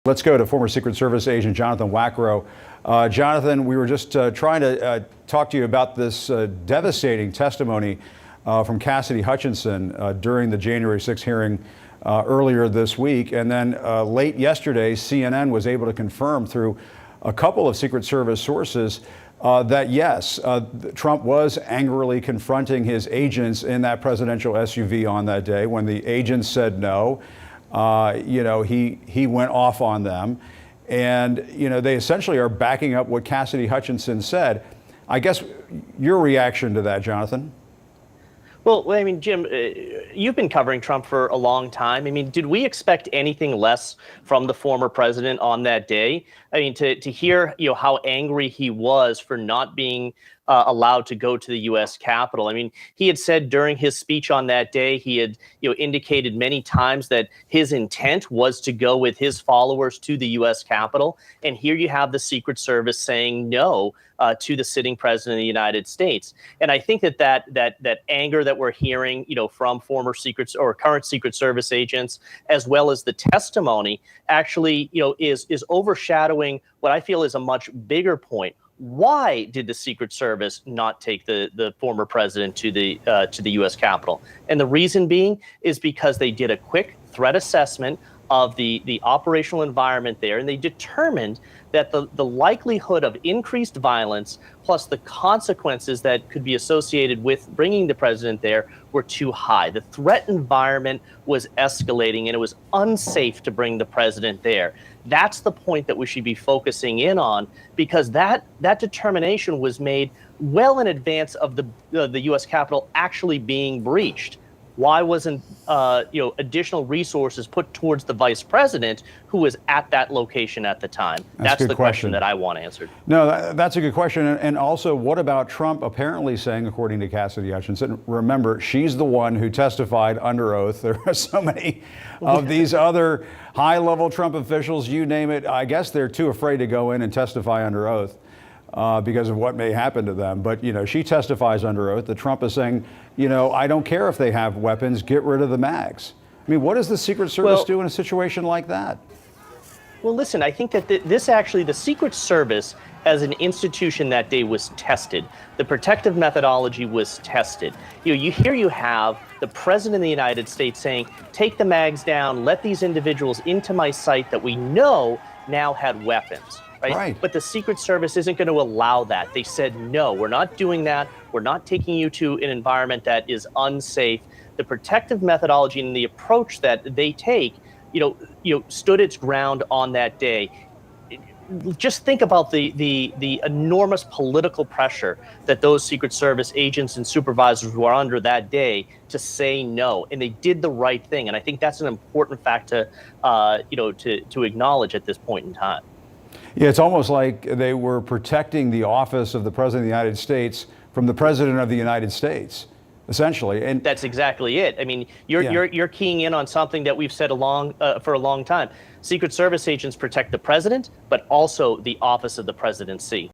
Let's go to former Secret Service agent Jonathan Wackrow. Jonathan, we were just trying to talk to you about this devastating testimony from Cassidy Hutchinson during the January 6th hearing earlier this week. And then late yesterday, CNN was able to confirm through a couple of Secret Service sources that yes, Trump was angrily confronting his agents in that presidential SUV on that day. When the agents said no, he went off on them. And, they essentially are backing up what Cassidy Hutchinson said. I guess your reaction to that, Jonathan? Well, I mean, Jim, you've been covering Trump for a long time. I mean, did we expect anything less from the former president on that day? I mean, to hear, how angry he was for not being allowed to go to the U.S. Capitol. I mean, he had said during his speech on that day, he had, indicated many times that his intent was to go with his followers to the U.S. Capitol. And here you have the Secret Service saying no to the sitting president of the United States. And I think that anger that we're hearing, from former secrets or current Secret Service agents, as well as the testimony, actually, is overshadowing what I feel is a much bigger point. Why did the Secret Service not take the former president to the U.S. Capitol? And the reason being is because they did a quick threat assessment of the operational environment there, and they determined that the likelihood of increased violence plus the consequences that could be associated with bringing the president there were too high. The threat environment was escalating, and it was unsafe to bring the president there. That's the point that we should be focusing in on, because that determination was made well in advance of the U.S. Capitol actually being breached. Why wasn't additional resources put towards the vice president who was at that location at the time? That's the question that I want answered. No, that's a good question. And also, what about Trump apparently saying, according to Cassidy Hutchinson, remember, she's the one who testified under oath. There are so many of these other high-level Trump officials, you name it. I guess they're too afraid to go in and testify under oath because of what may happen to them. But, she testifies under oath that Trump is saying, I don't care if they have weapons, get rid of the mags. I mean, what does the Secret Service do in a situation like that? Well, listen, I think that the Secret Service as an institution that day was tested. The protective methodology was tested. You have the president of the United States saying, take the mags down, let these individuals into my site that we know now had weapons. Right? But the Secret Service isn't going to allow that. They said, no, we're not doing that. We're not taking you to an environment that is unsafe. The protective methodology and the approach that they take, stood its ground on that day. Just think about the enormous political pressure that those Secret Service agents and supervisors were under that day to say no, and they did the right thing. And I think that's an important fact to acknowledge at this point in time. Yeah, it's almost like they were protecting the office of the President of the United States from the President of the United States, essentially. And that's exactly it. I mean, you're keying in on something that we've said for a long time. Secret Service agents protect the president, but also the office of the presidency.